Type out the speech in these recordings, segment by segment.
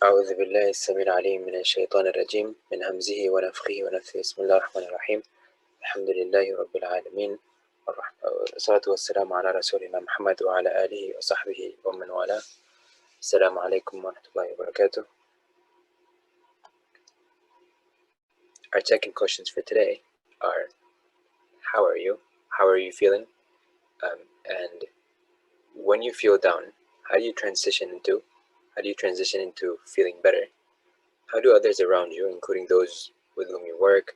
أعوذ بالله السميع العليم من الشيطان الرجيم من همزه ونفخه ونفثه. بسم الله الرحمن الرحيم. الحمد لله رب العالمين، والصلاة والسلام على رسولنا محمد وعلى آله وصحبه ومن والاه. السلام عليكم ورحمة الله وبركاته. Our check-in questions for today are: how are you? How are you feeling? And when you feel down, how do you transition into feeling better? How do others around you, including those with whom you work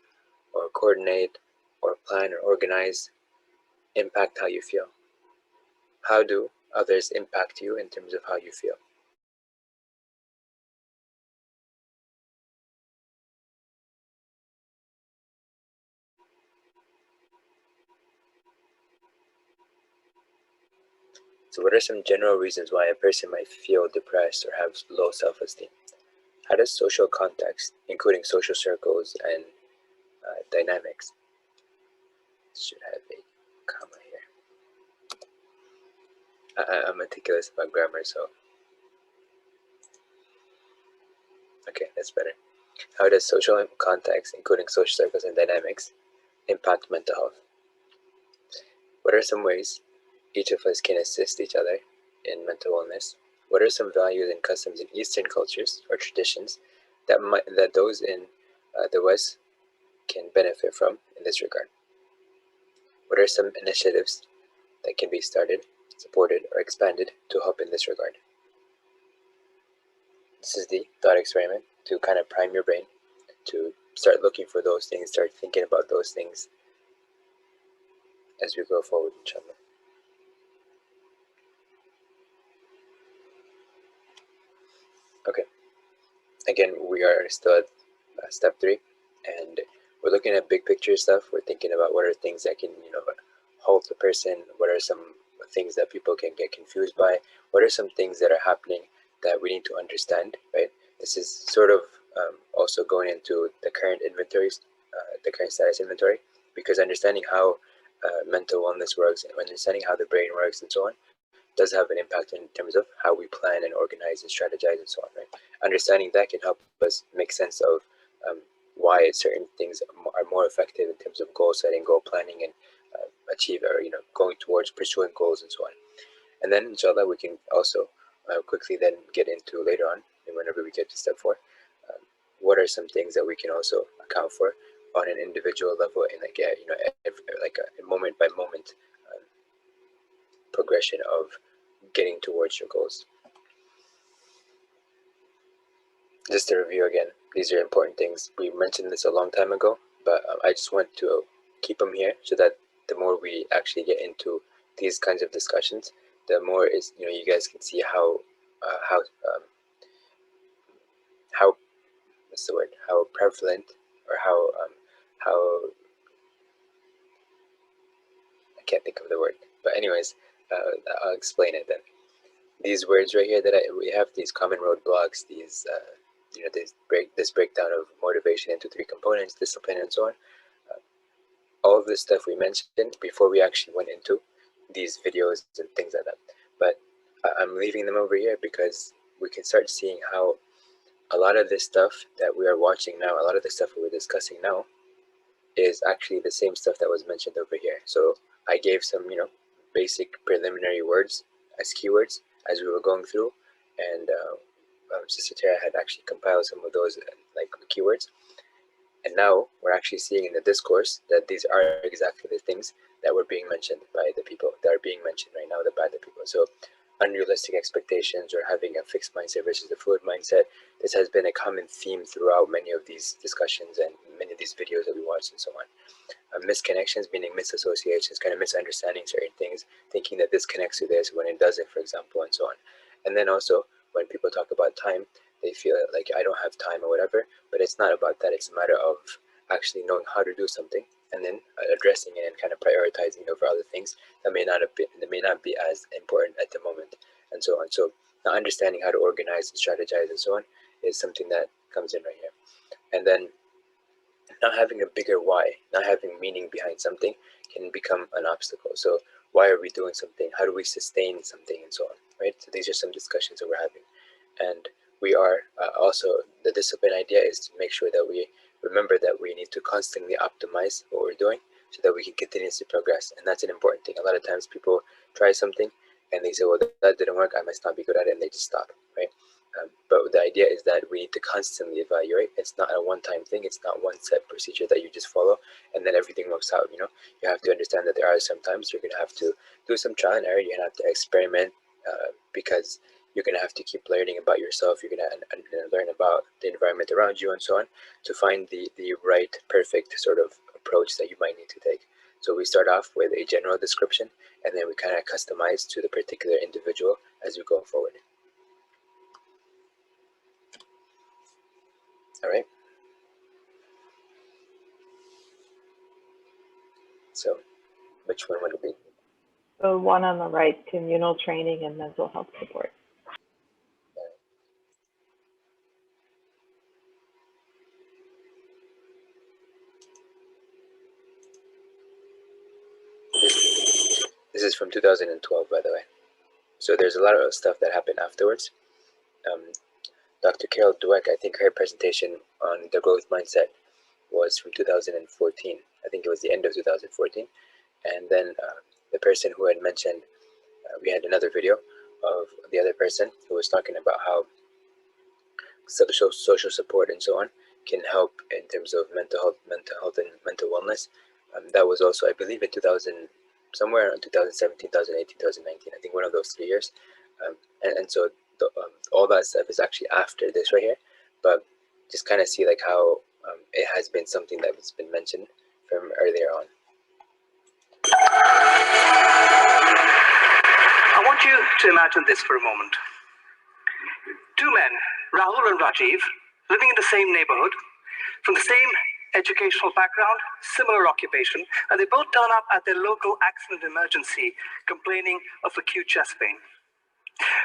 or coordinate or plan or organize, impact how you feel? How do others impact you in terms of how you feel? So what are some general reasons why a person might feel depressed or have low self-esteem? How does social context, including social circles and dynamics, should have a comma here. I'm meticulous about grammar, so okay, that's better. How does social context, including social circles and dynamics, impact mental health? What are some ways each of us can assist each other in mental wellness? What are some values and customs in Eastern cultures or traditions that those in the West can benefit from in this regard? What are some initiatives that can be started, supported, or expanded to help in this regard? This is the thought experiment to kind of prime your brain to start looking for those things, start thinking about those things as we go forward, inshallah. Okay, again, we are still at step 3, and we're looking at big picture stuff. We're thinking about what are things that can, hold the person. What are some things that people can get confused by? What are some things that are happening that we need to understand, right? This is sort of also going into the current inventories, the current status inventory, because understanding how mental wellness works and understanding how the brain works and so on does have an impact in terms of how we plan and organize and strategize and so on, right? Understanding that can help us make sense of why certain things are more effective in terms of goal setting, goal planning, and achieve or going towards pursuing goals and so on. And then inshallah we can also quickly then get into later on, and whenever we get to step 4, what are some things that we can also account for on an individual level in like a moment by moment progression of getting towards your goals. Just to review again, these are important things. We mentioned this a long time ago, but I just want to keep them here so that the more we actually get into these kinds of discussions, the more is you guys can see how what's the word, how prevalent, or how I can't think of the word, but anyways, I'll explain it then. These words right here that we have, these common roadblocks, these this breakdown of motivation into 3 components: discipline and so on. All of this stuff we mentioned before we actually went into these videos and things like that. But I'm leaving them over here because we can start seeing how a lot of this stuff that we are watching now, a lot of the stuff we're discussing now, is actually the same stuff that was mentioned over here. So I gave some, basic preliminary words as keywords as we were going through, and Sister Tara had actually compiled some of those like keywords. And now we're actually seeing in the discourse that these are exactly the things that were being mentioned by the people, that are being mentioned right now by the people. So unrealistic expectations, or having a fixed mindset versus the fluid mindset, this has been a common theme throughout many of these discussions and many of these videos that we watched and so on. Misconnections, meaning misassociations, kind of misunderstanding certain things, thinking that this connects to this when it doesn't, for example, and so on. And then also when people talk about time, they feel like I don't have time or whatever, but it's not about that. It's a matter of actually knowing how to do something and then addressing it and kind of prioritizing over other things that may not be as important at the moment, and so on. So not understanding how to organize and strategize and so on is something that comes in right here. And then not having a bigger why, not having meaning behind something, can become an obstacle. So why are we doing something? How do we sustain something and so on, right? So these are some discussions that we're having. And we are also, the discipline idea is to make sure that we remember that we need to constantly optimize what we're doing so that we can continuously progress. And that's an important thing. A lot of times people try something and they say, well, that didn't work, I must not be good at it, and they just stop, right? But the idea is that we need to constantly evaluate. It's not a one-time thing. It's not one set procedure that you just follow and then everything works out. You have to understand that there are some times you're going to have to do some trial and error. You're going to have to experiment because you're going to have to keep learning about yourself. You're going to learn about the environment around you and so on to find the right, perfect sort of approach that you might need to take. So we start off with a general description, and then we kind of customize to the particular individual as we go forward. All right. So which one would it be? The one on the right, communal training and mental health support. This is from 2012, by the way. So there's a lot of stuff that happened afterwards. Dr. Carol Dweck, I think her presentation on the growth mindset was from 2014. I think it was the end of 2014. And then the person who had mentioned, we had another video of the other person who was talking about how social support and so on can help in terms of mental health and mental wellness. That was also, I believe, in 2000, somewhere around 2017, 2018, 2019. I think one of those 3 years. And so all that stuff is actually after this right here, but just kind of see like how it has been something that has been mentioned from earlier on. I want you to imagine this for a moment. Two men, Rahul and Rajiv, living in the same neighborhood, from the same educational background, similar occupation, and they both turn up at their local accident emergency complaining of acute chest pain.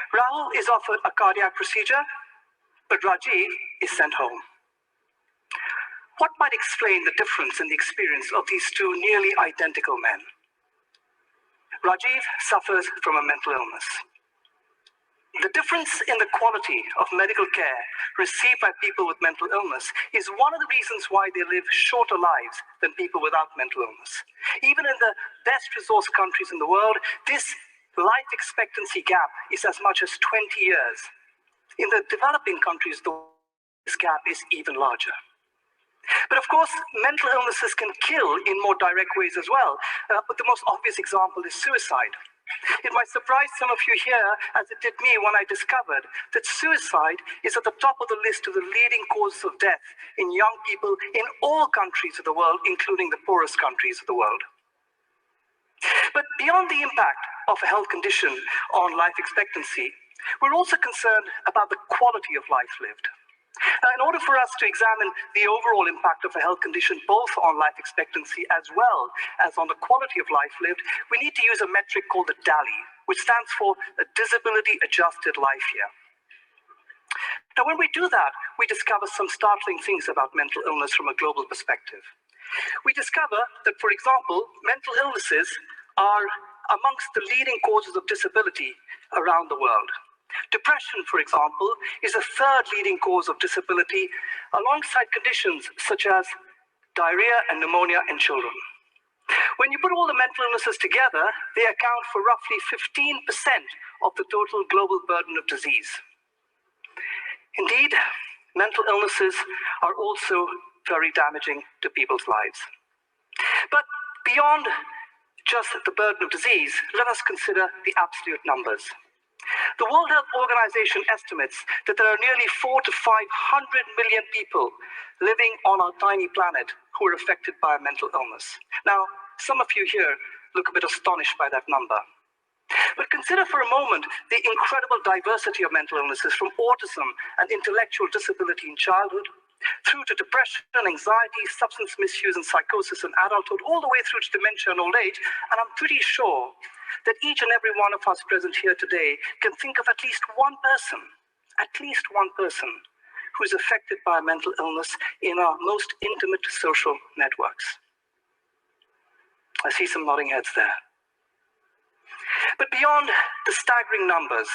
Rahul is offered a cardiac procedure, but Rajiv is sent home. What might explain the difference in the experience of these two nearly identical men? Rajiv suffers from a mental illness. The difference in the quality of medical care received by people with mental illness is one of the reasons why they live shorter lives than people without mental illness. Even in the best resourced countries in the world, this life expectancy gap is as much as 20 years. In the developing countries, this gap is even larger. But of course, mental illnesses can kill in more direct ways as well. But the most obvious example is suicide. It might surprise some of you here, as it did me when I discovered that suicide is at the top of the list of the leading causes of death in young people in all countries of the world, including the poorest countries of the world. But beyond the impact of a health condition on life expectancy, we're also concerned about the quality of life lived. In order for us to examine the overall impact of a health condition, both on life expectancy as well as on the quality of life lived, we need to use a metric called the DALY, which stands for a Disability Adjusted Life Year. Now, when we do that, we discover some startling things about mental illness from a global perspective. We discover that, for example, mental illnesses are amongst the leading causes of disability around the world. Depression, for example, is the third leading cause of disability, alongside conditions such as diarrhea and pneumonia in children. When you put all the mental illnesses together, they account for roughly 15% of the total global burden of disease. Indeed, mental illnesses are also very damaging to people's lives. But beyond just the burden of disease, let us consider the absolute numbers. The World Health Organization estimates that there are nearly 400 to 500 million people living on our tiny planet who are affected by a mental illness. Now, some of you here look a bit astonished by that number. But consider for a moment the incredible diversity of mental illnesses, from autism and intellectual disability in childhood, through to depression, anxiety, substance misuse and psychosis in adulthood, all the way through to dementia and old age. And I'm pretty sure that each and every one of us present here today can think of at least one person who is affected by a mental illness in our most intimate social networks. I see some nodding heads there. But beyond the staggering numbers,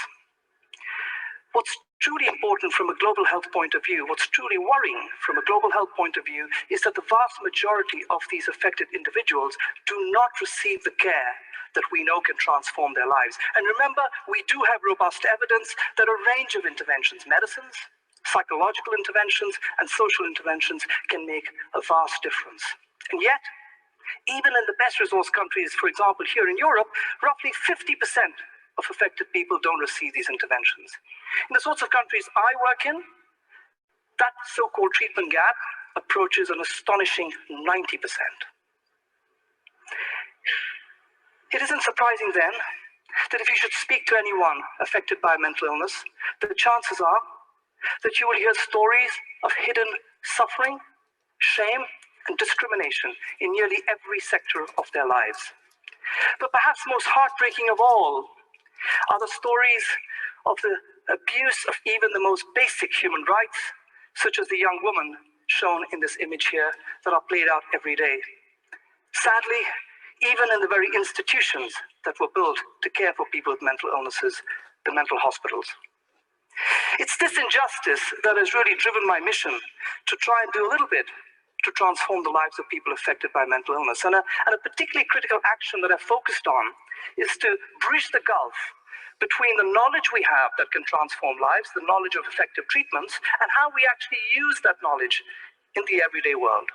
what's truly important from a global health point of view, what's truly worrying from a global health point of view, is that the vast majority of these affected individuals do not receive the care that we know can transform their lives. And remember, we do have robust evidence that a range of interventions, medicines, psychological interventions, and social interventions can make a vast difference. And yet, even in the best resourced countries, for example, here in Europe, roughly 50% of affected people don't receive these interventions. In the sorts of countries I work in, that so-called treatment gap approaches an astonishing 90%. It isn't surprising then that if you should speak to anyone affected by a mental illness, the chances are that you will hear stories of hidden suffering, shame, and discrimination in nearly every sector of their lives. But perhaps most heartbreaking of all are the stories of the abuse of even the most basic human rights, such as the young woman shown in this image here, that are played out every day. Sadly, even in the very institutions that were built to care for people with mental illnesses, the mental hospitals. It's this injustice that has really driven my mission to try and do a little bit to transform the lives of people affected by mental illness. And a particularly critical action that I've focused on is to bridge the gulf between the knowledge we have that can transform lives, the knowledge of effective treatments, and how we actually use that knowledge in the everyday world.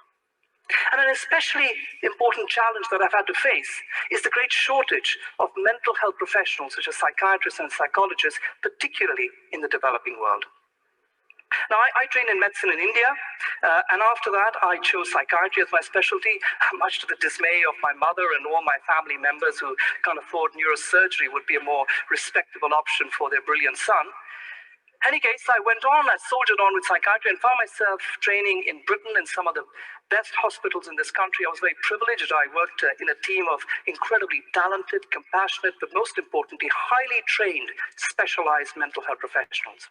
And an especially important challenge that I've had to face is the great shortage of mental health professionals, such as psychiatrists and psychologists, particularly in the developing world. Now, I trained in medicine in India, and after that, I chose psychiatry as my specialty, much to the dismay of my mother and all my family members who can't afford neurosurgery would be a more respectable option for their brilliant son. In any case, I went on, I soldiered on with psychiatry and found myself training in Britain in some of the best hospitals in this country. I was very privileged. I worked in a team of incredibly talented, compassionate, but most importantly, highly trained, specialized mental health professionals.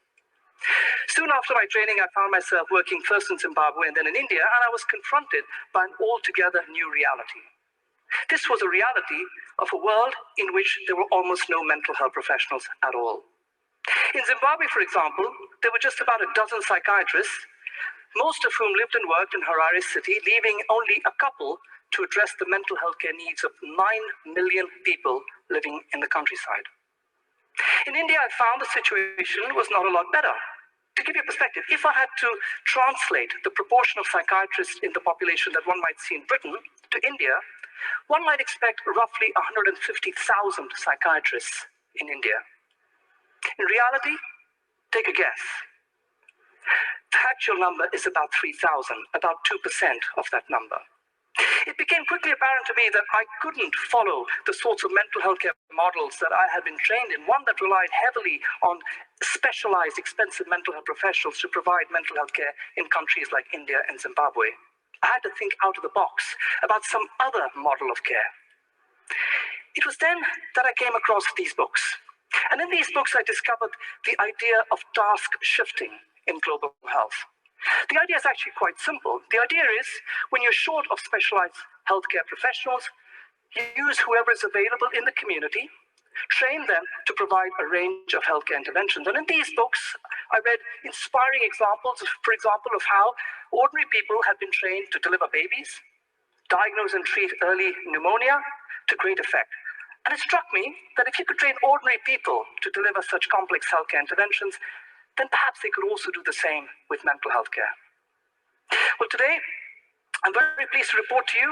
Soon after my training, I found myself working first in Zimbabwe and then in India, and I was confronted by an altogether new reality. This was a reality of a world in which there were almost no mental health professionals at all. In Zimbabwe, for example, there were just about a dozen psychiatrists, most of whom lived and worked in Harare city, leaving only a couple to address the mental health care needs of 9 million people living in the countryside. In India, I found the situation was not a lot better. To give you a perspective, if I had to translate the proportion of psychiatrists in the population that one might see in Britain to India, one might expect roughly 150,000 psychiatrists in India. In reality, take a guess. The actual number is about 3,000, about 2% of that number. It became quickly apparent to me that I couldn't follow the sorts of mental health care models that I had been trained in, one that relied heavily on specialized, expensive mental health professionals to provide mental health care in countries like India and Zimbabwe. I had to think out of the box about some other model of care. It was then that I came across these books. And in these books, I discovered the idea of task shifting in global health. The idea is actually quite simple. The idea is, when you're short of specialized healthcare professionals, you use whoever is available in the community, train them to provide a range of healthcare interventions. And in these books, I read inspiring examples, for example, of how ordinary people have been trained to deliver babies, diagnose and treat early pneumonia to great effect. And it struck me that if you could train ordinary people to deliver such complex healthcare interventions, then perhaps they could also do the same with mental health care. Well, today, I'm very pleased to report to you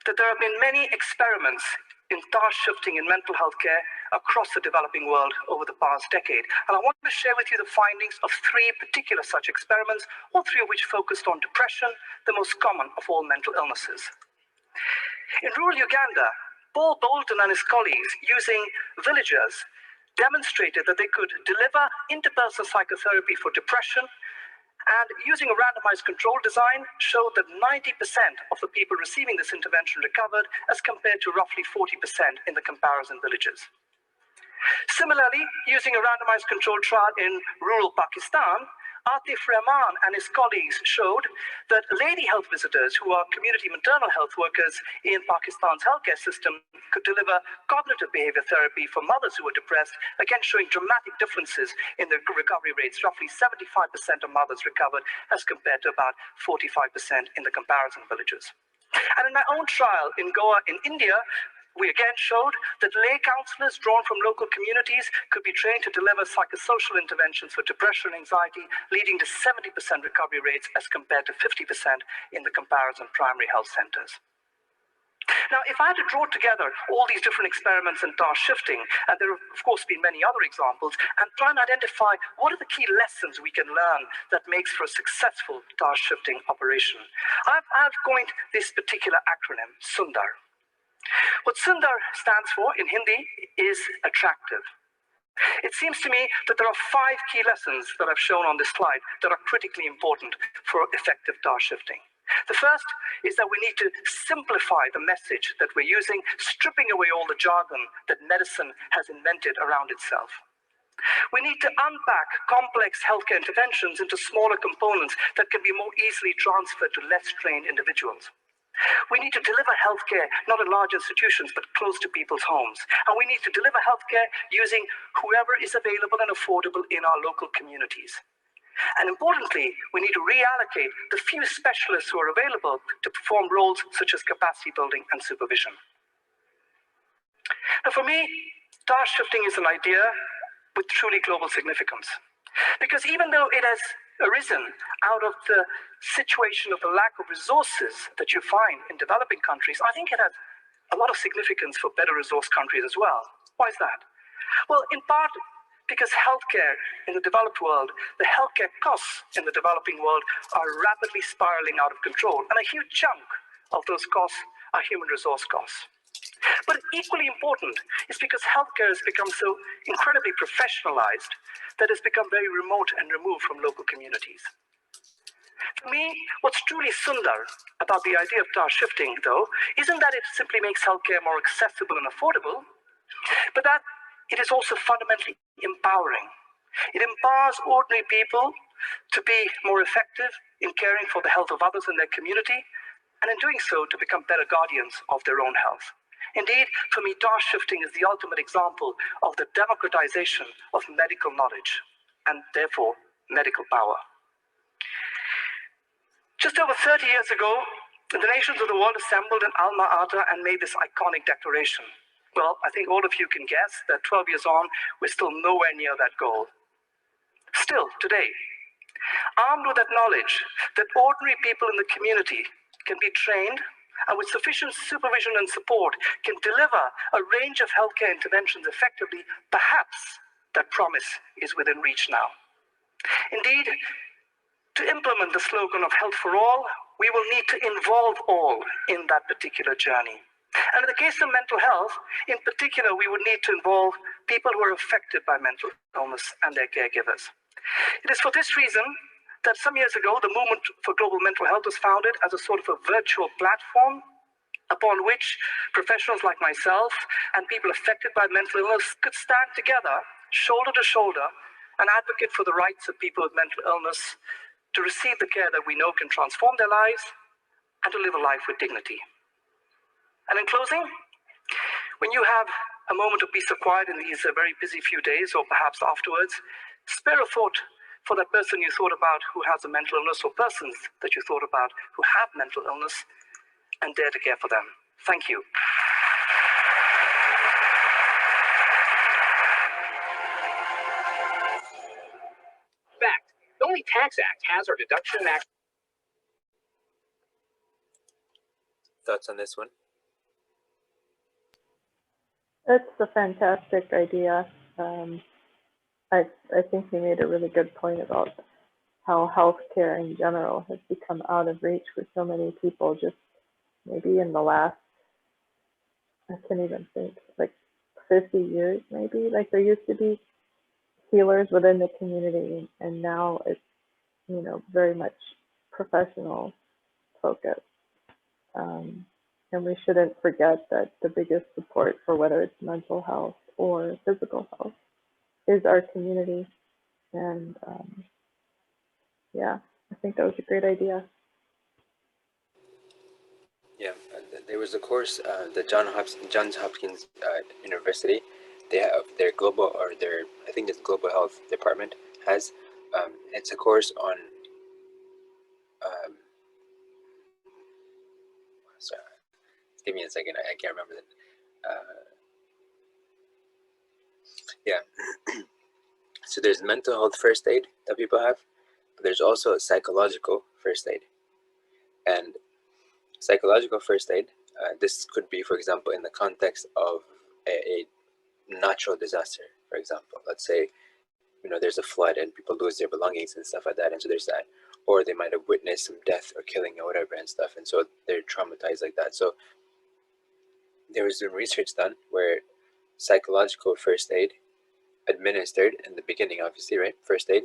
that there have been many experiments in task shifting in mental health care across the developing world over the past decade. And I want to share with you the findings of 3 particular such experiments, all 3 of which focused on depression, the most common of all mental illnesses. In rural Uganda, Paul Bolton and his colleagues, using villagers, demonstrated that they could deliver interpersonal psychotherapy for depression, and using a randomized control design, showed that 90% of the people receiving this intervention recovered, as compared to roughly 40% in the comparison villages. Similarly, using a randomized control trial in rural Pakistan, Atif Rahman and his colleagues showed that lady health visitors who are community maternal health workers in Pakistan's healthcare system could deliver cognitive behavior therapy for mothers who were depressed, again showing dramatic differences in the recovery rates. Roughly 75% of mothers recovered as compared to about 45% in the comparison villages. And in my own trial in Goa in India, we again showed that lay counselors drawn from local communities could be trained to deliver psychosocial interventions for depression and anxiety, leading to 70% recovery rates as compared to 50% in the comparison primary health centers. Now, if I had to draw together all these different experiments in task shifting, and there have of course been many other examples, and try and identify what are the key lessons we can learn that makes for a successful task shifting operation, I've coined this particular acronym, SUNDAR. What Sundar stands for in Hindi is attractive. It seems to me that there are 5 key lessons that I've shown on this slide that are critically important for effective task shifting. The first is that we need to simplify the message that we're using, stripping away all the jargon that medicine has invented around itself. We need to unpack complex healthcare interventions into smaller components that can be more easily transferred to less trained individuals. We need to deliver healthcare not in large institutions, but close to people's homes. And we need to deliver healthcare using whoever is available and affordable in our local communities. And importantly, we need to reallocate the few specialists who are available to perform roles such as capacity building and supervision. Now, for me, task shifting is an idea with truly global significance. Because even though it has arisen out of the situation of the lack of resources that you find in developing countries, I think it has a lot of significance for better resource countries as well. Why is that? Well, in part because healthcare in the developed world, the healthcare costs in the developing world are rapidly spiraling out of control, and a huge chunk of those costs are human resource costs. But equally important is because healthcare has become so incredibly professionalized that it's become very remote and removed from local communities. For me, what's truly sundar about the idea of task shifting, though, isn't that it simply makes healthcare more accessible and affordable, but that it is also fundamentally empowering. It empowers ordinary people to be more effective in caring for the health of others in their community, and in doing so, to become better guardians of their own health. Indeed, for me, task shifting is the ultimate example of the democratization of medical knowledge and therefore medical power. Just over 30 years ago, the nations of the world assembled in Alma-Ata and made this iconic declaration. Well, I think all of you can guess that 12 years on, we're still nowhere near that goal. Still, today, armed with that knowledge that ordinary people in the community can be trained and with sufficient supervision and support can deliver a range of healthcare interventions effectively, perhaps that promise is within reach now. Indeed, to implement the slogan of health for all, we will need to involve all in that particular journey. And in the case of mental health, in particular, we would need to involve people who are affected by mental illness and their caregivers. It is for this reason that some years ago, the Movement for Global Mental Health was founded as a sort of a virtual platform upon which professionals like myself and people affected by mental illness could stand together, shoulder to shoulder, and advocate for the rights of people with mental illness to receive the care that we know can transform their lives and to live a life with dignity. And in closing, when you have a moment of peace or quiet in these very busy few days, or perhaps afterwards, spare a thought for that person you thought about who has a mental illness, or persons that you thought about who have mental illness, and dare to care for them. Thank you. Fact, the only tax act has our deduction max. Thoughts on this one? It's a fantastic idea. I think you made a really good point about how healthcare in general has become out of reach for so many people, just maybe in the last, I can't even think, like 50 years maybe. Like there used to be healers within the community, and now it's, you know, very much professional focus. And we shouldn't forget that the biggest support for whether it's mental health or physical health is our community. And Yeah, I think that was a great idea. Yeah, there was a course that Johns Hopkins University, they have their global, or their, I think it's global health department has. It's a course on. Um, sorry, give me a second. I can't remember that. Yeah. So there's mental health first aid that people have, but there's also a psychological first aid. And psychological first aid, this could be, for example, in the context of a natural disaster. For example, let's say, there's a flood and people lose their belongings and stuff like that, and so there's that. Or they might have witnessed some death or killing or whatever and stuff, and so they're traumatized like that. So there was some research done where psychological first aid administered in the beginning, obviously, right? First aid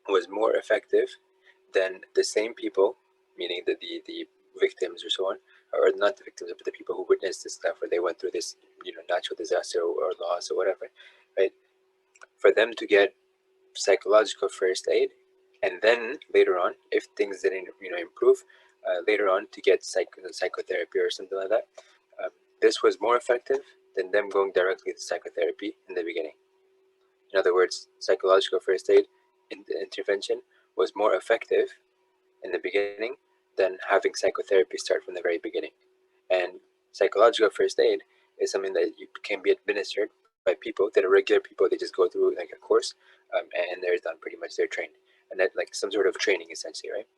was more effective than the same people, meaning the victims or so on, or not the victims, but the people who witnessed this stuff, where they went through this, natural disaster or loss or whatever, right? For them to get psychological first aid, and then later on, if things didn't, improve, later on to get psychotherapy or something like that. This was more effective than them going directly to psychotherapy in the beginning. In other words, psychological first aid intervention was more effective in the beginning than having psychotherapy start from the very beginning. And psychological first aid is something that can be administered by people that are regular people. They just go through like a course, and they're done pretty much. They're trained, and that like some sort of training essentially, right?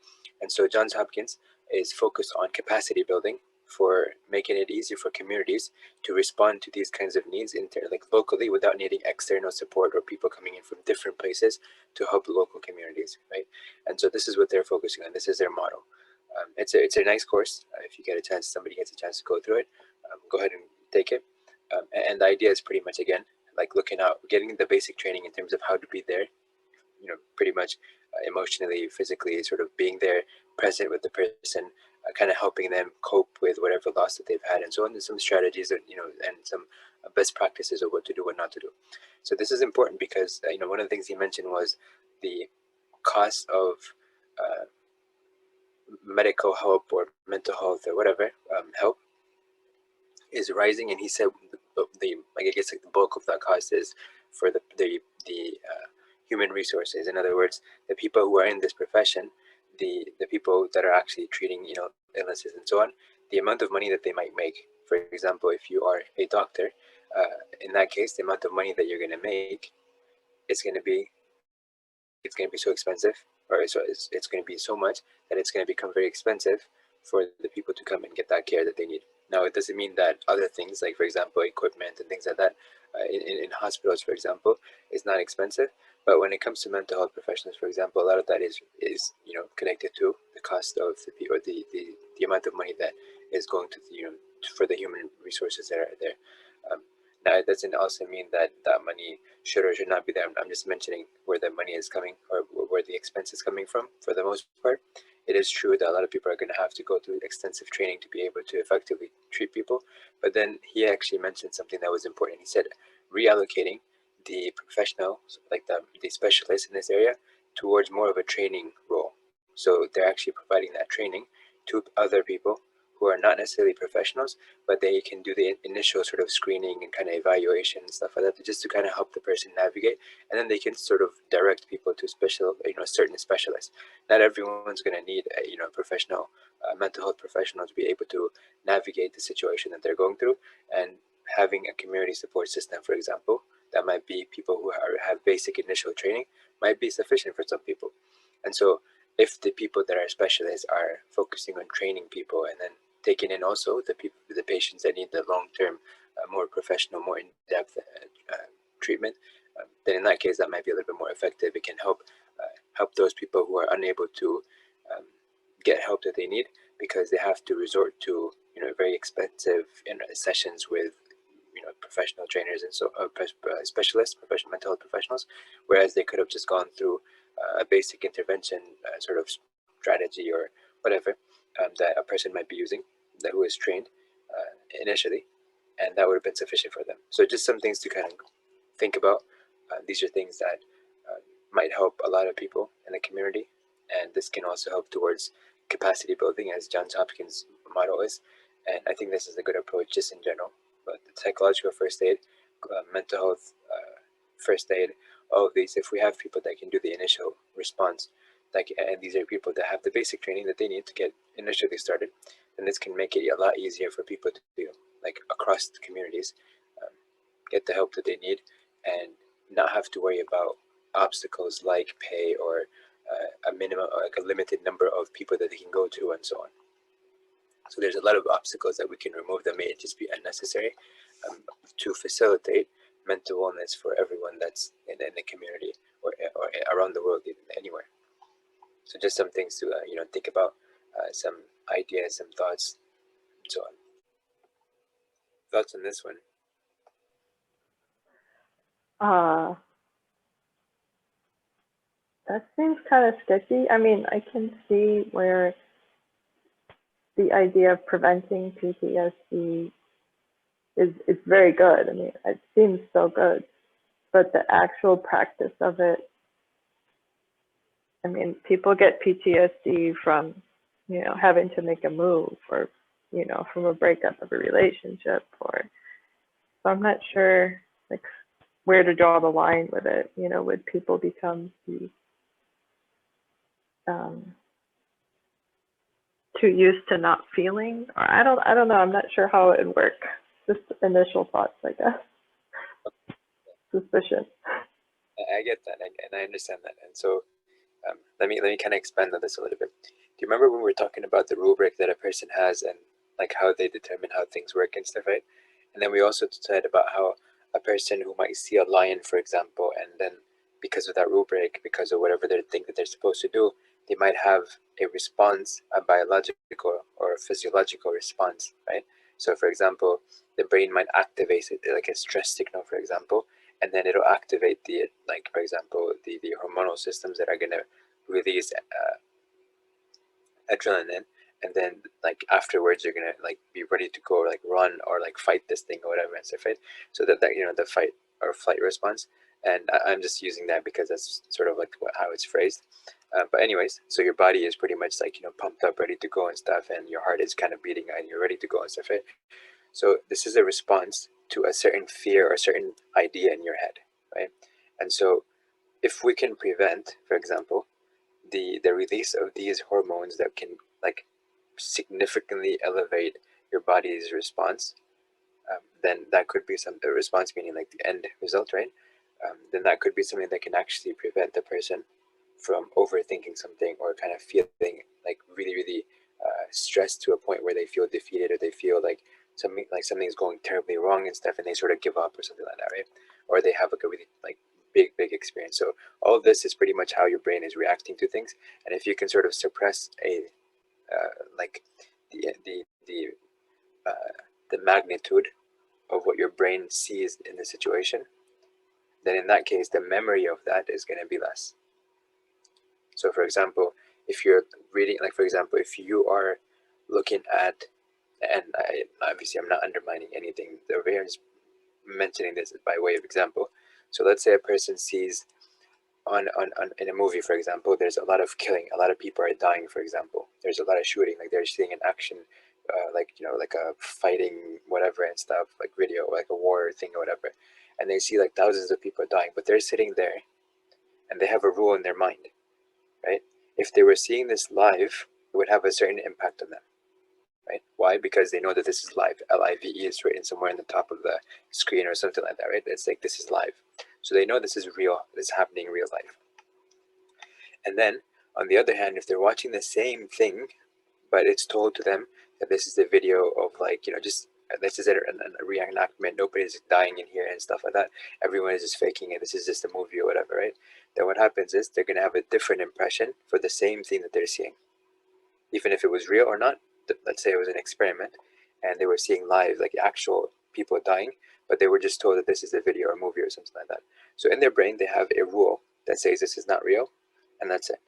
And so Johns Hopkins is focused on capacity building for making it easier for communities to respond to these kinds of needs like locally, without needing external support or people coming in from different places to help local communities, right? And so this is what they're focusing on. This is their model. It's a nice course. If you get a chance, somebody gets a chance to go through it, go ahead and take it. And the idea is pretty much, again, like looking out, getting the basic training in terms of how to be there, pretty much emotionally, physically, sort of being there, present with the person, kind of helping them cope with whatever loss that they've had, and so on. There's some strategies that, and some best practices of what to do, what not to do. So this is important because, one of the things he mentioned was the cost of medical help or mental health or whatever help is rising, and he said I guess like the bulk of that cost is for the human resources. In other words, the people who are in this profession, the people that are actually treating illnesses and so on, the amount of money that they might make. For example, if you are a doctor, in that case, the amount of money that you're going to make is going to be so expensive, or so it's going to be so much that it's going to become very expensive for the people to come and get that care that they need. Now, it doesn't mean that other things, like for example, equipment and things like that, in hospitals, for example, is not expensive. But when it comes to mental health professionals, for example, a lot of that is connected to the cost of the amount of money that is going to for the human resources that are there. Now, it doesn't also mean that that money should or should not be there. I'm just mentioning where the money is coming, or where the expense is coming from. For the most part, it is true that a lot of people are going to have to go through extensive training to be able to effectively treat people. But then he actually mentioned something that was important. He said reallocating the professionals, like the specialists in this area, towards more of a training role. So they're actually providing that training to other people who are not necessarily professionals, but they can do the initial sort of screening and kind of evaluation and stuff like that, just to kind of help the person navigate, and then they can sort of direct people to certain specialists. Not everyone's going to need a professional mental health professional to be able to navigate the situation that they're going through, and having a community support system, for example, that might be people who have basic initial training, might be sufficient for some people. And so if the people that are specialists are focusing on training people, and then taking in also the patients that need the long-term, more professional, more in-depth treatment, then in that case, that might be a little bit more effective. It can help those people who are unable to get help that they need, because they have to resort to very expensive sessions with professional trainers and so specialists, professional mental health professionals, whereas they could have just gone through a basic intervention sort of strategy or whatever that a person might be using, that who is trained initially, and that would have been sufficient for them. So just some things to kind of think about. These are things that might help a lot of people in the community, and this can also help towards capacity building, as Johns Hopkins' motto is. And I think this is a good approach just in general. But the psychological first aid, mental health first aid, all of these, if we have people that can do the initial response, and these are people that have the basic training that they need to get initially started, then this can make it a lot easier for people to do, like across the communities, get the help that they need and not have to worry about obstacles like pay or a minimum, like a limited number of people that they can go to and so on. So there's a lot of obstacles that we can remove that may just be unnecessary to facilitate mental wellness for everyone that's in the community or around the world, even anywhere. So just some things to think about, some ideas, some thoughts, and so on. Thoughts on this one? That seems kind of sketchy. I mean, I can see where the idea of preventing PTSD is very good. I mean, it seems so good, but the actual practice of it, I mean, people get PTSD from, having to make a move, or, from a breakup of a relationship, or, so I'm not sure, like, where to draw the line with it. Would people become too used to not feeling? Or I don't know. I'm not sure how it would work. Just initial thoughts, I guess. Suspicion. I get that, and I understand that. And so let me kind of expand on this a little bit. Do you remember when we were talking about the rubric that a person has and like how they determine how things work and stuff, right? And then we also said about how a person who might see a lion, for example, and then because of that rubric, because of whatever they think that they're supposed to do, they might have a response, a biological or a physiological response, right? So for example, the brain might activate it, like a stress signal, for example, and then it'll activate the, like, for example, the hormonal systems that are going to release adrenaline, and then like afterwards you're gonna like be ready to go, like run or like fight this thing or whatever and stuff, right? So that the fight or flight response. And I'm just using that because that's sort of like how it's phrased. But anyways, so your body is pretty much like pumped up, ready to go and stuff, and your heart is kind of beating and you're ready to go and stuff, right? So this is a response to a certain fear or a certain idea in your head, right? And so if we can prevent, for example, the release of these hormones that can like significantly elevate your body's response, then that could be a response, meaning like the end result, right? Then that could be something that can actually prevent the person from overthinking something or kind of feeling like really, really stressed to a point where they feel defeated or they feel like something's going terribly wrong and stuff, and they sort of give up or something like that, right? Or they have like a really like big experience. So all of this is pretty much how your brain is reacting to things, and if you can sort of suppress like the magnitude of what your brain sees in the situation, then in that case the memory of that is going to be less. So for example, if you're reading, like for example, if you are looking at, and obviously I'm not undermining anything, the way I'm just mentioning this by way of example. So let's say a person sees on in a movie, for example, there's a lot of killing, a lot of people are dying, for example, there's a lot of shooting, like they're seeing an action, like like a fighting whatever and stuff, like video, like a war thing or whatever, and they see like thousands of people dying, but they're sitting there and they have a rule in their mind, right? If they were seeing this live, it would have a certain impact on them, right? Why? Because they know that this is live. LIVE is written somewhere in the top of the screen or something like that, right? It's like this is live. So they know this is real, this is happening in real life. And then, on the other hand, if they're watching the same thing, but it's told to them that this is the video of like, just this is a reenactment, nobody's dying in here and stuff like that, everyone is just faking it, this is just a movie or whatever, right? Then what happens is they're going to have a different impression for the same thing that they're seeing. Even if it was real or not, let's say it was an experiment and they were seeing live, like actual people dying, but they were just told that this is a video or a movie or something like that. So in their brain, they have a rule that says this is not real, and that's it.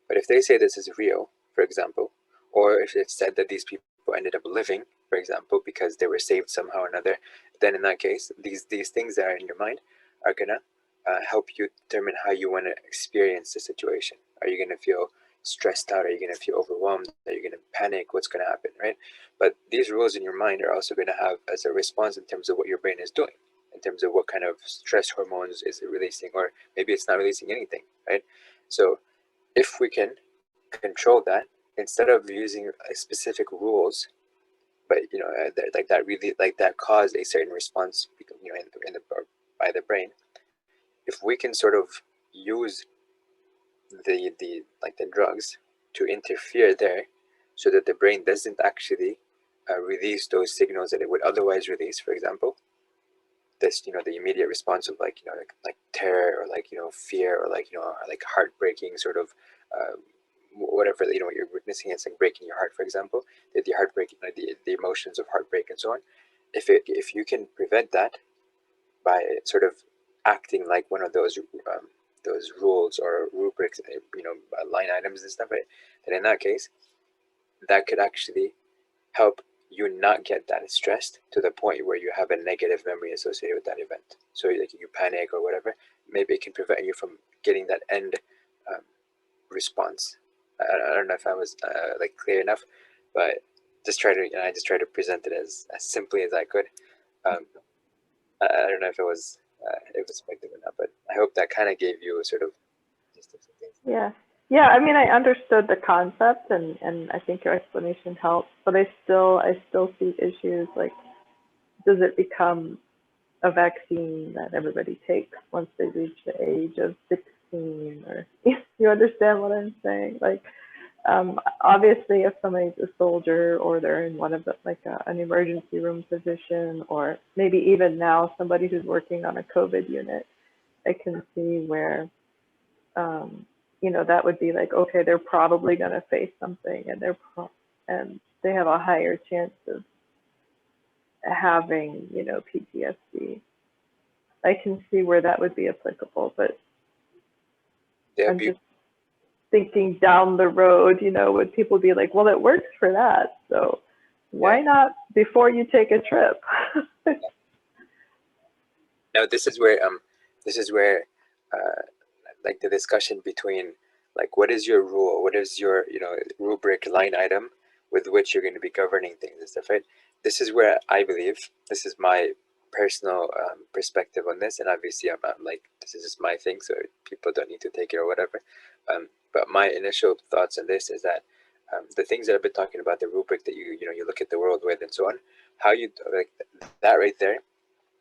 But if they say this is real, for example, or if it's said that these people ended up living, for example, because they were saved somehow or another, then in that case, these things that are in your mind are gonna help you determine how you want to experience the situation. Are you going to feel stressed out? Are you going to feel overwhelmed? Are you going to panic? What's going to happen, right? But these rules in your mind are also going to have as a response in terms of what your brain is doing, in terms of what kind of stress hormones is it releasing, or maybe it's not releasing anything, right? So if we can control that, instead of using specific rules, but that cause a certain response, by the brain, if we can sort of use the drugs to interfere there, so that the brain doesn't actually release those signals that it would otherwise release. For example, this the immediate response of like terror, or fear, or like heartbreaking sort of whatever what you're witnessing. It's like breaking your heart, for example, the heartbreaking, the emotions of heartbreak and so on. If you can prevent that by sort of acting like one of those rules or rubrics, line items and stuff, right? Then in that case, that could actually help you not get that stressed to the point where you have a negative memory associated with that event. So like you panic or whatever, maybe it can prevent you from getting that end response. I don't know if I was like clear enough, but I just try to present it as simply as I could. I don't know if it was effective or not, but I hope that kind of gave you a sort of gist of some things. Yeah. Yeah, I mean, I understood the concept, and I think your explanation helped, but I still see issues like, does it become a vaccine that everybody takes once they reach the age of 16? Or you understand what I'm saying? Like, obviously, if somebody's a soldier, or they're in one of the, like an emergency room position, or maybe even now somebody who's working on a COVID unit, I can see where that would be like, okay, they're probably going to face something, and and they have a higher chance of having PTSD. I can see where that would be applicable, but I'm just thinking down the road, would people be like, well, it works for that, so why not before you take a trip? Now this is where like the discussion between like what is your rule, what is your rubric, line item with which you're going to be governing things and stuff, right? This is where I believe, this is my personal perspective on this, and obviously I'm like, this is just my thing, so people don't need to take it or whatever, but my initial thoughts on this is that the things that I've been talking about, the rubric that you look at the world with and so on, how you like that right there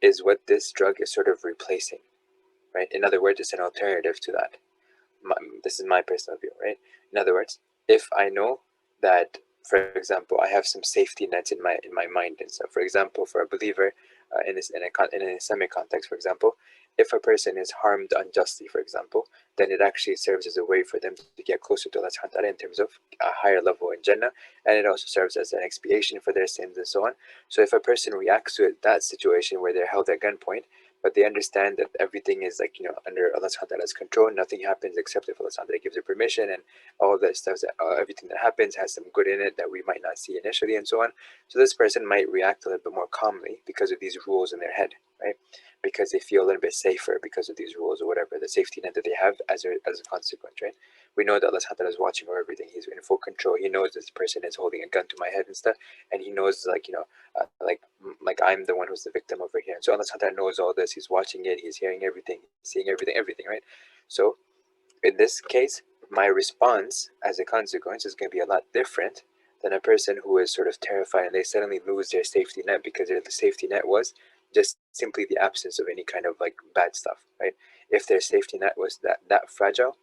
is what this drug is sort of replacing, right? In other words, it's an alternative to that. This is my personal view, right? In other words, if I know that, for example, I have some safety nets in my mind and stuff. For example, for a believer, in an Islamic context, for example, if a person is harmed unjustly, for example, then it actually serves as a way for them to get closer to Allah subhanahu wa ta'ala in terms of a higher level in Jannah, and it also serves as an expiation for their sins and so on. So if a person reacts to that situation where they're held at gunpoint, but they understand that everything is like under Allah subhanahu wa ta'ala's control, nothing happens except if Allah subhanahu wa ta'ala gives it permission, and all that stuff, everything that happens has some good in it that we might not see initially and so on. So this person might react a little bit more calmly because of these rules in their head, right? Because they feel a little bit safer because of these rules or whatever, the safety net that they have as a consequence, right? We know that Allah subhanahu wa ta'ala is watching over everything. He's in full control. He knows this person is holding a gun to my head and stuff, and he knows like I'm the one who's the victim over here. And so Allah subhanahu wa ta'ala knows all this. He's watching it. He's hearing everything, seeing everything, right? So in this case, my response as a consequence is going to be a lot different than a person who is sort of terrified and they suddenly lose their safety net because the safety net was just simply the absence of any kind of like bad stuff, right? If their safety net was that fragile,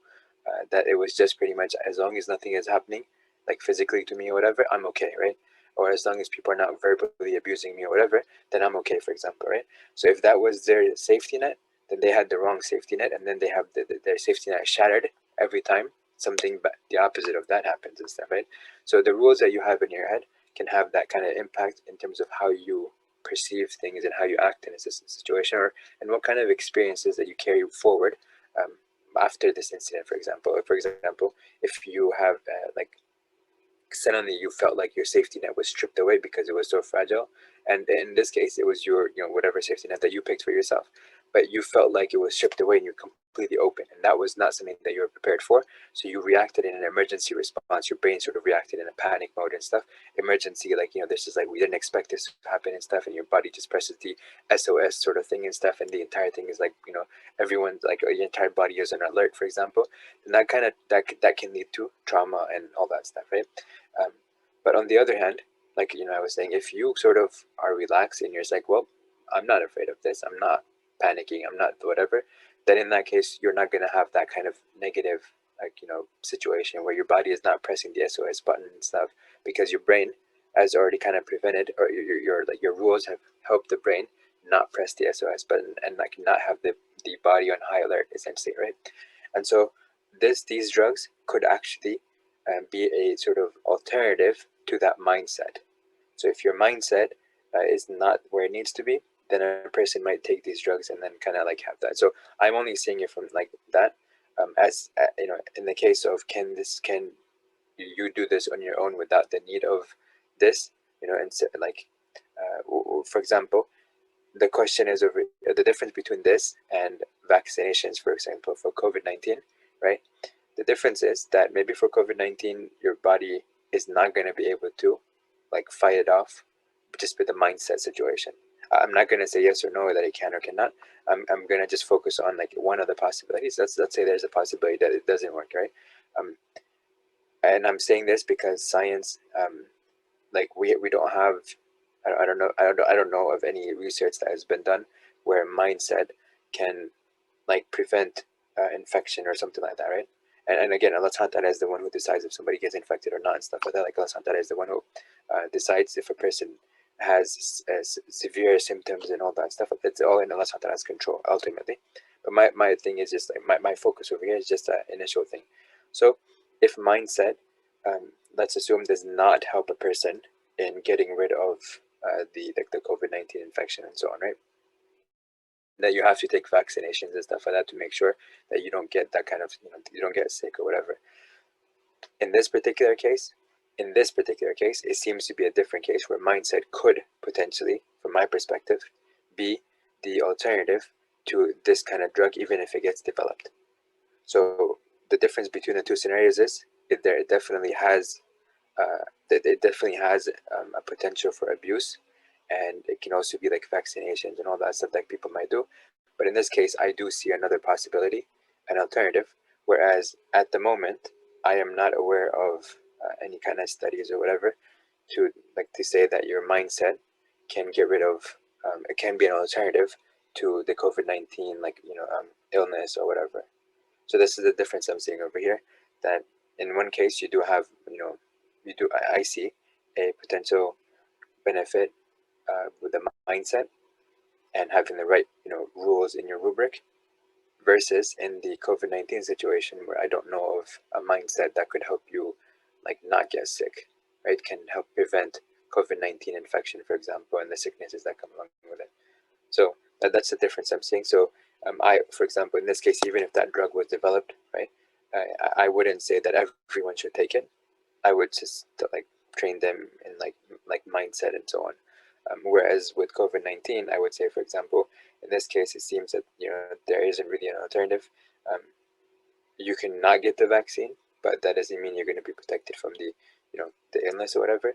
that it was just pretty much as long as nothing is happening, like physically to me or whatever, I'm okay, right? Or as long as people are not verbally abusing me or whatever, then I'm okay, for example, right? So if that was their safety net, then they had the wrong safety net, and then they have their safety net shattered every time something the opposite of that happens and stuff, right? So the rules that you have in your head can have that kind of impact in terms of how you perceive things and how you act in a situation, and what kind of experiences that you carry forward after this incident. For example, if you have like suddenly you felt like your safety net was stripped away because it was so fragile, and in this case it was your whatever safety net that you picked for yourself, but you felt like it was stripped away and you're completely open, and that was not something that you were prepared for. So you reacted in an emergency response. Your brain sort of reacted in a panic mode and stuff. Emergency, like, this is like, we didn't expect this to happen and stuff, and your body just presses the SOS sort of thing and stuff, and the entire thing is like, everyone, like, your entire body is on alert, for example. And that kind of that can lead to trauma and all that stuff, right? But on the other hand, like, I was saying, if you sort of are relaxed and you're just like, well, I'm not afraid of this, I'm not panicking, I'm not whatever, then in that case, you're not going to have that kind of negative, like, situation where your body is not pressing the SOS button and stuff, because your brain has already kind of prevented, or your rules have helped the brain not press the SOS button and like not have the body on high alert, essentially, right? And so these drugs could actually be a sort of alternative to that mindset. So if your mindset is not where it needs to be, then a person might take these drugs and then kind of like have that. So I'm only seeing it from like that, as in the case of, can you do this on your own without the need of this, and so, like, for example, the question is over the difference between this and vaccinations, for example, for COVID-19, right? The difference is that maybe for COVID-19, your body is not going to be able to like fight it off just with the mindset situation. I'm not going to say yes or no that it can or cannot. I'm going to just focus on like one of the possibilities. Let's say there's a possibility that it doesn't work, right? And I'm saying this because science, like we don't have, I don't know of any research that has been done where mindset can like prevent infection or something like that, right? And again, Allah Ta'ala is the one who decides if somebody gets infected or not and stuff like that. Like Allah Ta'ala is the one who decides if a person has severe symptoms and all that stuff. It's all in Allah Ta'ala's control ultimately. But my thing is just like my focus over here is just that initial thing. So if mindset, let's assume, does not help a person in getting rid of the COVID-19 infection and so on, right? That you have to take vaccinations and stuff like that to make sure that you don't get that kind of, you don't get sick or whatever. In this particular case, it seems to be a different case where mindset could potentially, from my perspective, be the alternative to this kind of drug, even if it gets developed. So the difference between the two scenarios is it definitely has a potential for abuse, and it can also be like vaccinations and all that stuff that people might do. But in this case, I do see another possibility, an alternative, whereas at the moment I am not aware of any kind of studies or whatever to say that your mindset can get rid of, it can be an alternative to the COVID-19 illness or whatever. So this is the difference I'm seeing over here, that in one case you do have, I see a potential benefit with the mindset and having the right, rules in your rubric, versus in the COVID-19 situation where I don't know of a mindset that could help you like not get sick, right? Can help prevent COVID-19 infection, for example, and the sicknesses that come along with it. So that's the difference I'm seeing. So for example, in this case, even if that drug was developed, right, I wouldn't say that everyone should take it. I would just like train them in like mindset and so on. Whereas with COVID-19, I would say, for example, in this case, it seems that there isn't really an alternative. You can not get the vaccine, but that doesn't mean you're going to be protected from the the illness or whatever.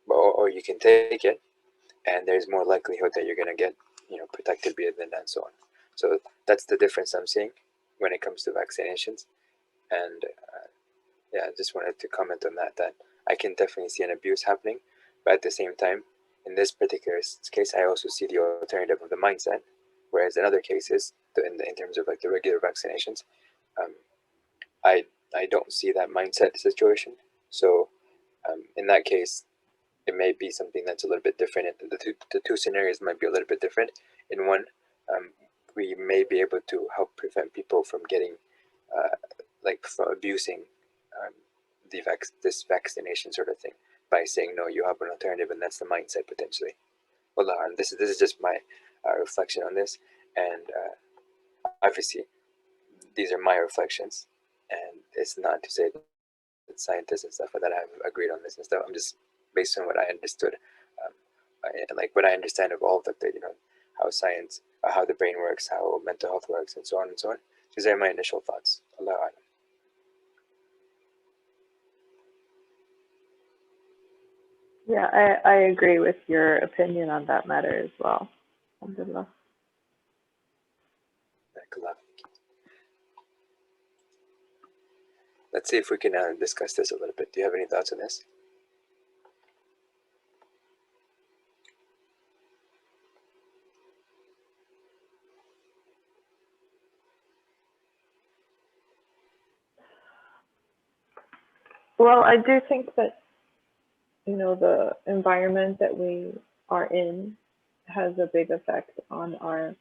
Or you can take it, and there's more likelihood that you're going to get protected via than and so on. So that's the difference I'm seeing when it comes to vaccinations. And yeah, I just wanted to comment on that I can definitely see an abuse happening, but at the same time, in this particular case, I also see the alternative of the mindset, whereas in other cases, in terms of like the regular vaccinations, I don't see that mindset situation. So in that case, it may be something that's a little bit different. The two scenarios might be a little bit different. In one, we may be able to help prevent people from getting from abusing this vaccination sort of thing by saying no, you have an alternative, and that's the mindset potentially. Well, this is just my reflection on this, and obviously these are my reflections, and it's not to say that scientists and stuff like that have agreed on this and stuff. I'm just based on what I understood, like what I understand of all of the how science, how the brain works, how mental health works, and so on and so on. These are my initial thoughts. Allah Alam. Yeah, I agree with your opinion on that matter as well. Alhamdulillah. Let's see if we can discuss this a little bit. Do you have any thoughts on this? Well, I do think that, the environment that we are in has a big effect on or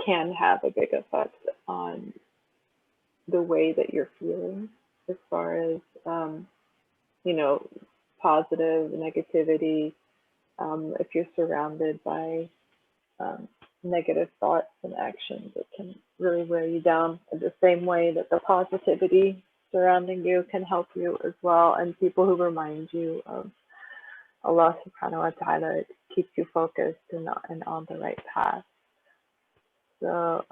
can have a big effect on the way that you're feeling as far as, positive, negativity. If you're surrounded by negative thoughts and actions, it can really wear you down in the same way that the positivity surrounding you can help you as well. And people who remind you of Allah subhanahu wa ta'ala keeps you focused and on the right path. So,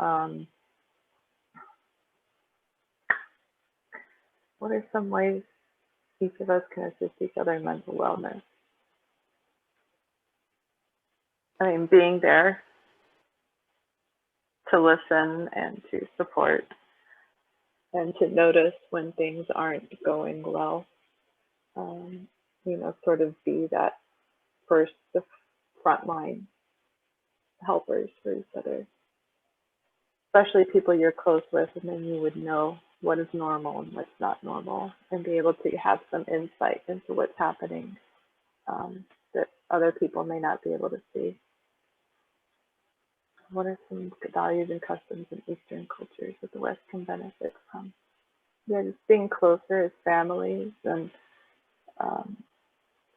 what are some ways each of us can assist each other in mental wellness? I mean, being there to listen and to support and to notice when things aren't going well. Sort of be that the frontline helpers for each other, especially people you're close with, and then you would know what is normal and what's not normal, and be able to have some insight into what's happening that other people may not be able to see. What are some values and customs in Eastern cultures that the West can benefit from? Yeah, just being closer as families and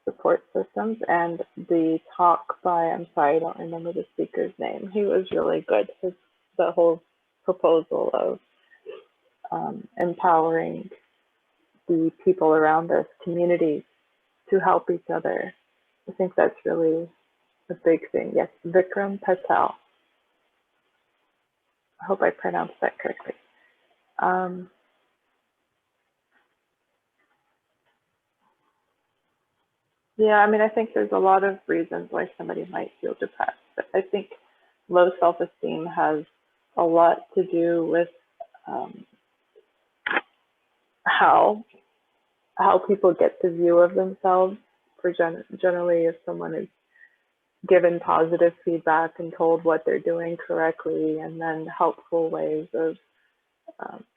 support systems. And the talk by, I'm sorry, I don't remember the speaker's name. He was really good. The whole proposal of empowering the people around us, communities, to help each other. I think that's really a big thing. Yes, Vikram Patel. I hope I pronounced that correctly. Yeah, I mean, I think there's a lot of reasons why somebody might feel depressed, but I think low self-esteem has a lot to do with how people get the view of themselves. Generally, if someone is given positive feedback and told what they're doing correctly, and then helpful ways of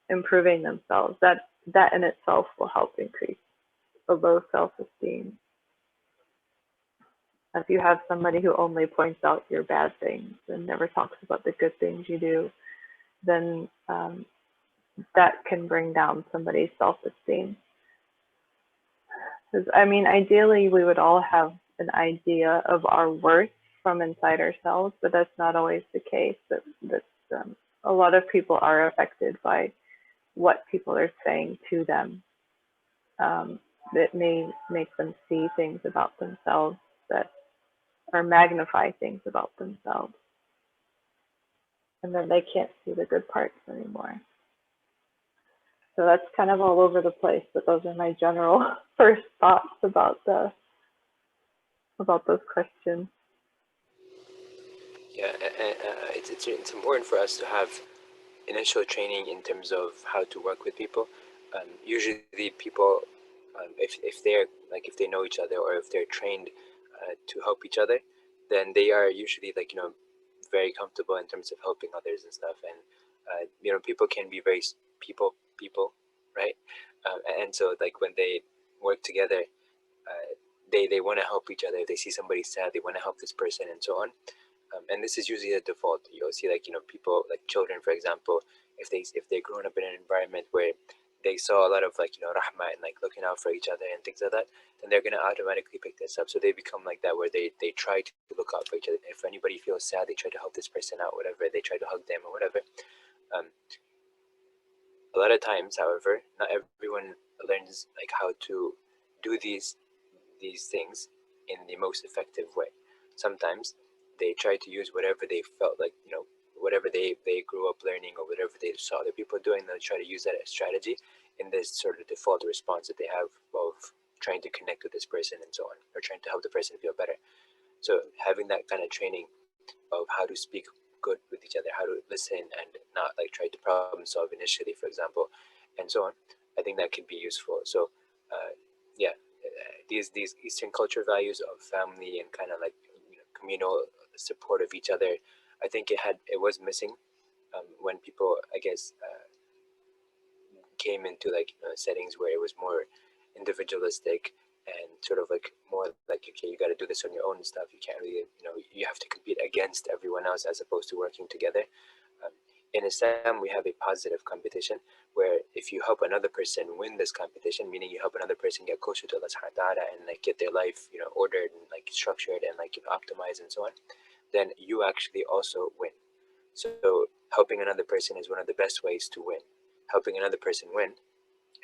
improving themselves, that in itself will help increase a low self-esteem. If you have somebody who only points out your bad things and never talks about the good things you do, then that can bring down somebody's self-esteem. Because, I mean, ideally, we would all have an idea of our worth from inside ourselves, but that's not always the case. A lot of people are affected by what people are saying to them. That may make them see things about themselves or magnify things about themselves. And then they can't see the good parts anymore. So that's kind of all over the place, but those are my general first thoughts about those questions. Yeah, it's important for us to have initial training in terms of how to work with people. Usually, people, if they know each other, or if they're trained to help each other, then they are usually very comfortable in terms of helping others and stuff. And people can be very people, right? And so when they work together, they want to help each other. If they see somebody sad, they want to help this person, and so on. And this is usually the default. You'll see people, like children, for example, if they're growing up in an environment where they saw a lot of rahmah and looking out for each other and things like that, then they're gonna automatically pick this up. So they become like that, where they try to look out for each other. If anybody feels sad, they try to help this person out, whatever. They try to hug them or whatever. A lot of times, however, not everyone learns how to do these things in the most effective way. Sometimes they tried to use whatever they felt like, whatever they grew up learning or whatever they saw other people doing, they try to use that as strategy in this sort of default response that they have of trying to connect with this person and so on, or trying to help the person feel better. So having that kind of training of how to speak good with each other, how to listen and not like try to problem solve initially, for example, and so on, I think that can be useful. So yeah, these Eastern culture values of family and kind of like communal support of each other, I think it was missing when people, I guess, came into like settings where it was more individualistic and sort of like more like, okay, you got to do this on your own and stuff. You can't really, you have to compete against everyone else as opposed to working together. Um, in Islam, we have a positive competition where if you help another person win this competition, meaning you help another person get closer to Allah subhanahu wa ta'ala and like get their life, ordered and like structured and like optimized and so on, then you actually also win. So helping another person is one of the best ways to win. Helping another person win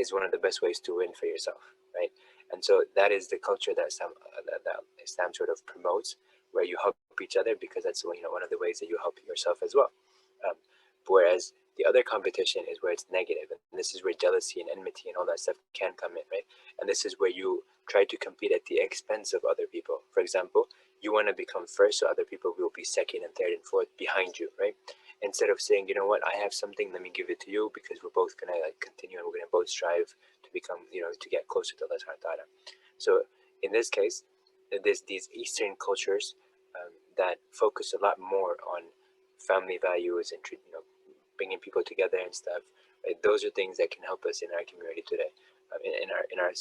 is one of the best ways to win for yourself, right? And so that is the culture that Islam sort of promotes, where you help each other because that's one of the ways that you help yourself as well. Um, whereas the other competition is where it's negative, and this is where jealousy and enmity and all that stuff can come in, right? And this is where you try to compete at the expense of other people. For example, you want to become first, so other people will be second and third and fourth behind you, right? Instead of saying, you know what, I have something, let me give it to you because we're both gonna like continue and we're gonna both strive to become, to get closer to Allah subhanahu wa ta'ala. So in this case, there's these Eastern cultures that focus a lot more on family values and bringing people together and stuff. Right? Those are things that can help us in our community today, in our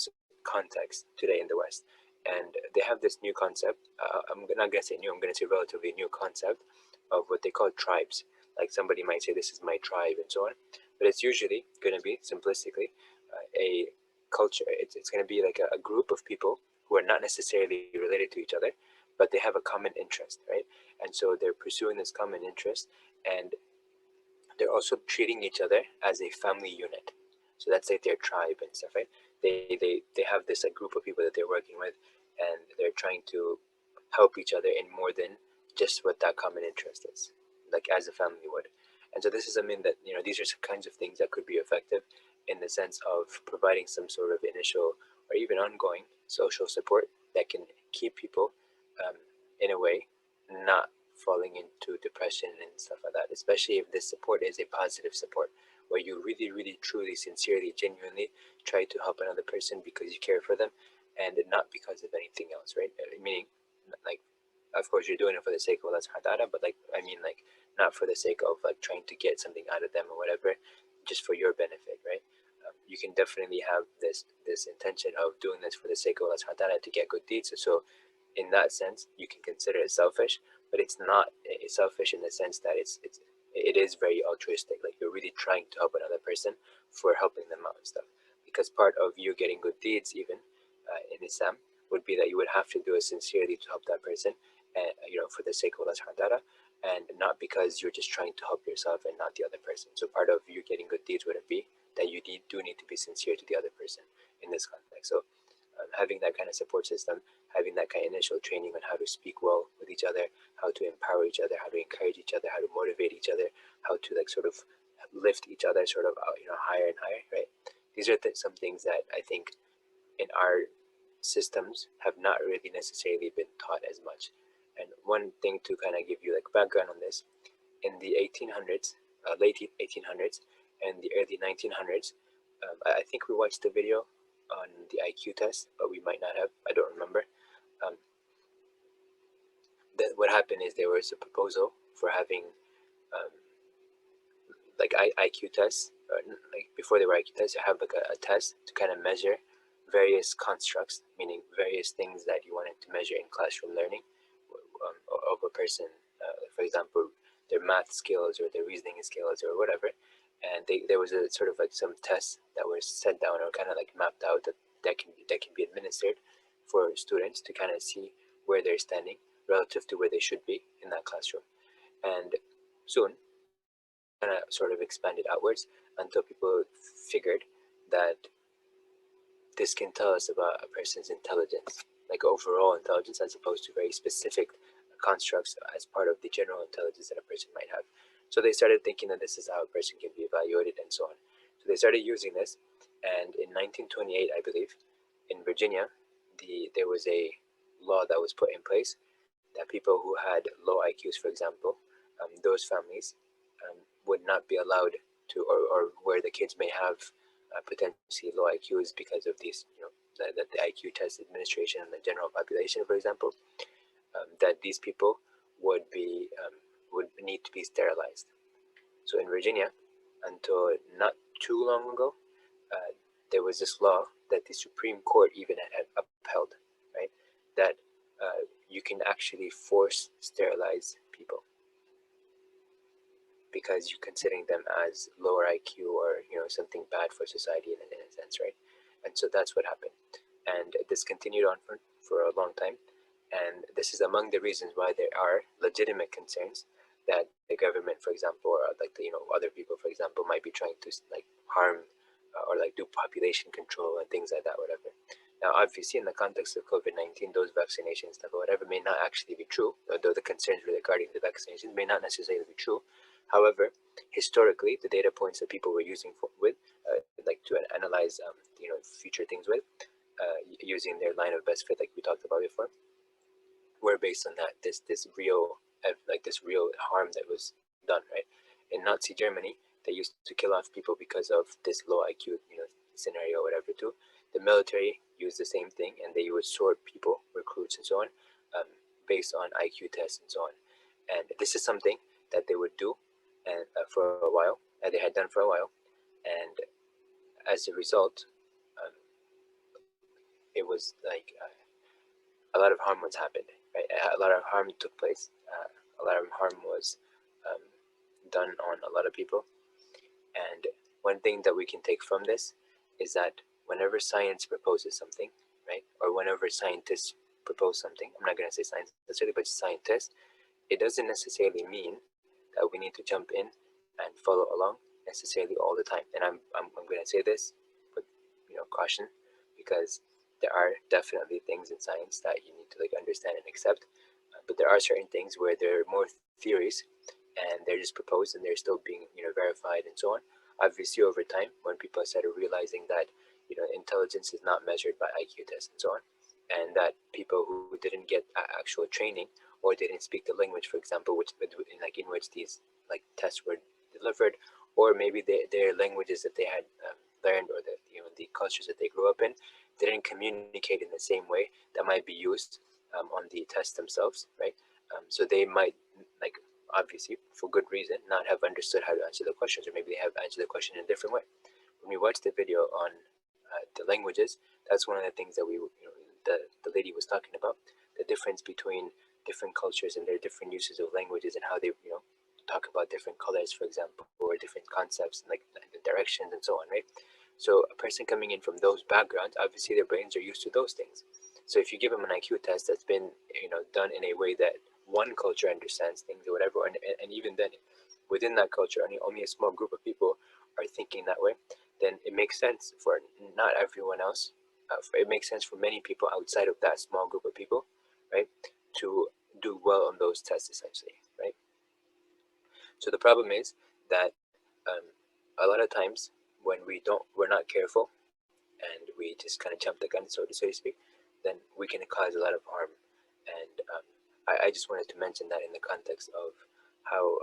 context today in the West. And they have this new concept. I'm not gonna say new. I'm gonna say relatively new concept of what they call tribes. Like somebody might say, this is my tribe and so on, but it's usually going to be simplistically a culture. It's going to be like a group of people who are not necessarily related to each other, but they have a common interest, right? And so they're pursuing this common interest, and they're also treating each other as a family unit. So that's like their tribe and stuff, right? They have this like group of people that they're working with, and they're trying to help each other in more than just what that common interest is, like as a family would. And so this is something that, these are some kinds of things that could be effective in the sense of providing some sort of initial or even ongoing social support that can keep people in a way not falling into depression and stuff like that, especially if this support is a positive support where you really, really, truly, sincerely, genuinely try to help another person because you care for them and not because of anything else, right? Meaning, like, of course you're doing it for the sake of Allah subhanahu wa ta'ala, but like, I mean, like, not for the sake of like trying to get something out of them or whatever, just for your benefit, right? You can definitely have this intention of doing this for the sake of Allah subhanahu wa ta'ala to get good deeds. So in that sense, you can consider it selfish, but it's not selfish in the sense that it is very altruistic. Like you're really trying to help another person for helping them out and stuff. Because part of you getting good deeds, even in Islam, would be that you would have to do it sincerely to help that person, and for the sake of Allah subhanahu wa ta'ala, and not because you're just trying to help yourself and not the other person. So part of you getting good deeds would be that you do need to be sincere to the other person in this context. So having that kind of support system, having that kind of initial training on how to speak well with each other, how to empower each other, how to encourage each other, how to motivate each other, how to like sort of lift each other sort of higher and higher, right? These are some things that I think in our systems have not really necessarily been taught as much. And one thing to kind of give you like background on this, in the 1800s, late 1800s and the early 1900s, I think we watched the video on the IQ test, but we might not have, I don't remember. That what happened is there was a proposal for having like IQ tests, or like before they were IQ tests, you have like a test to kind of measure various constructs, meaning various things that you wanted to measure in classroom learning of a person, for example, their math skills or their reasoning skills or whatever. And there was a sort of like some tests that were set down or kind of like mapped out that can be administered for students to kind of see where they're standing relative to where they should be in that classroom. And soon, kind of sort of expanded outwards until people figured that this can tell us about a person's intelligence, like overall intelligence, as opposed to very specific constructs as part of the general intelligence that a person might have. So they started thinking that this is how a person can be evaluated and so on. So they started using this, and in 1928, I believe, in Virginia, there was a law that was put in place that people who had low IQs, for example, those families would not be allowed to, or where the kids may have potentially low IQs because of these, that the IQ test administration in the general population, for example, that these people would need to be sterilized. So in Virginia, until not too long ago, there was this law that the Supreme Court even had upheld, right? That you can actually force sterilize people because you're considering them as lower IQ or something bad for society in a sense, right? And so that's what happened, and this continued on for a long time. And this is among the reasons why there are legitimate concerns that the government, for example, or like other people, for example, might be trying to like harm or like do population control and things like that, whatever. Now, obviously, in the context of COVID-19, those vaccination stuff or whatever may not actually be true, although the concerns regarding the vaccinations may not necessarily be true. However, historically, the data points that people were using like to analyze, future things with, using their line of best fit, like we talked about before, were based on that this real harm that was done, right? In Nazi Germany, they used to kill off people because of this low IQ, scenario, or whatever. Too, the military used the same thing, and they would sort people, recruits, and so on, based on IQ tests and so on. And this is something that they would do, and for a while, and they had done for a while, and as a result, it was like a lot of harm was happened, right? A lot of harm took place. A lot of harm was done on a lot of people. And one thing that we can take from this is that whenever science proposes something, right, or whenever scientists propose something, I'm not going to say science necessarily, but scientists, it doesn't necessarily mean that we need to jump in and follow along necessarily all the time. And I'm going to say this with caution, because there are definitely things in science that you need to understand and accept, but there are certain things where there are more theories and they're just proposed and they're still being verified and so on. Obviously, over time, when people started realizing that intelligence is not measured by IQ tests and so on, and that people who didn't get actual training or didn't speak the language, for example, in which these tests were delivered, or maybe their languages that they had learned, or the cultures that they grew up in, didn't communicate in the same way that might be used on the tests themselves, right? So they might, obviously for good reason, not have understood how to answer the questions, or maybe they have answered the question in a different way. When we watched the video on the languages, that's one of the things that the lady was talking about, the difference between different cultures and their different uses of languages, and how they talk about different colors, for example, or different concepts, and the directions and so on, right? So a person coming in from those backgrounds, obviously their brains are used to those things. So if you give them an IQ test that's been done in a way that one culture understands things or whatever, and even then within that culture only a small group of people are thinking that way, then it makes sense for not everyone else. It makes sense for many people outside of that small group of people, right, to do well on those tests, essentially, right? So the problem is that a lot of times when we're not careful, and we just kind of jump the gun, so to speak, then we can cause a lot of harm. And I just wanted to mention that in the context of how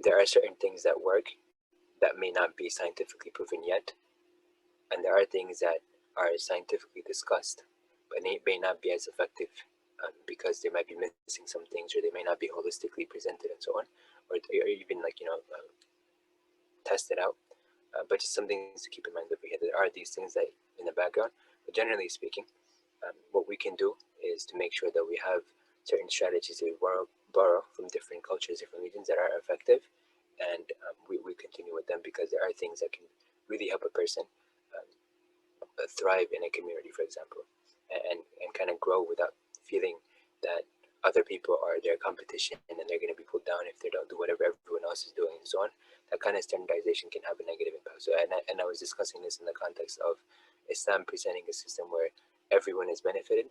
there are certain things that work that may not be scientifically proven yet, and there are things that are scientifically discussed but may not be as effective because they might be missing some things, or they may not be holistically presented and so on, or even tested out. But just some things to keep in mind over here. There are these things that in the background, but generally speaking, what we can do is to make sure that we have certain strategies that we borrow from different cultures, different regions that are effective, and we continue with them, because there are things that can really help a person thrive in a community, for example, and kind of grow without feeling that other people are their competition and they're going to be pulled down if they don't do whatever everyone else is doing and so on. That kind of standardization can have a negative impact. So, and I was discussing this in the context of Islam presenting a system where everyone is benefited,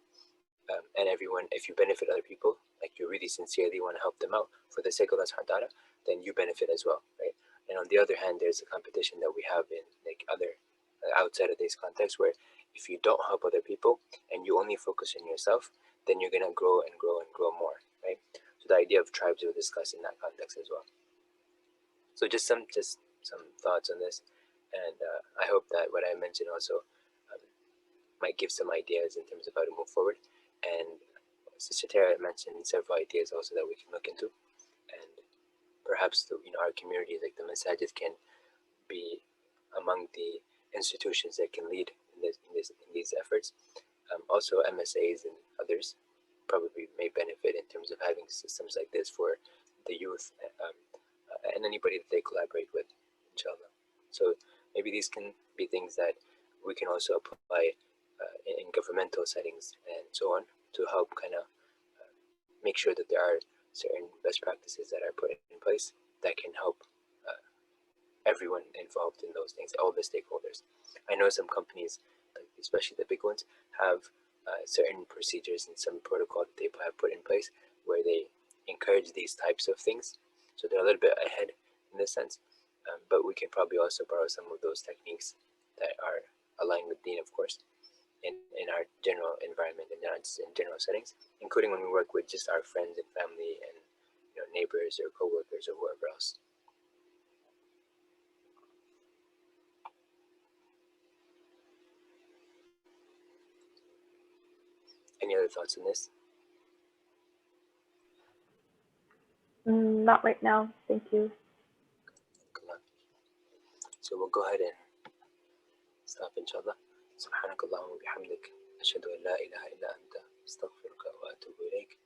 and everyone, if you benefit other people, like you really sincerely want to help them out for the sake of Allah subhanahu wa ta'ala, then you benefit as well, right? And on the other hand, there's a competition that we have in like other outside of this context, where if you don't help other people and you only focus on yourself, then you're gonna grow and grow and grow more, right? So the idea of tribes we'll discuss in that context as well. So just some thoughts on this, and I hope that what I mentioned also might give some ideas in terms of how to move forward. And Sister Tara mentioned several ideas also that we can look into, and perhaps our communities like the masajid can be among the institutions that can lead in these efforts. Also, MSAs and others probably may benefit in terms of having systems like this for the youth and anybody that they collaborate with, inshallah. So maybe these can be things that we can also apply in governmental settings and so on to help kind of make sure that there are certain best practices that are put in place that can help everyone involved in those things, all the stakeholders. I know some companies, especially the big ones, have certain procedures and some protocol that they have put in place where they encourage these types of things. So they're a little bit ahead in this sense, but we can probably also borrow some of those techniques that are aligned with Deen, of course, in our general environment and in general settings, including when we work with just our friends and family and neighbors or co-workers or whoever else. Any other thoughts on this? Not right now, thank you. So we'll go ahead and stop, inshallah. سبحانك اللهم وبحمدك أشهد أن لا إله إلا أنت أستغفرك وأتوب إليك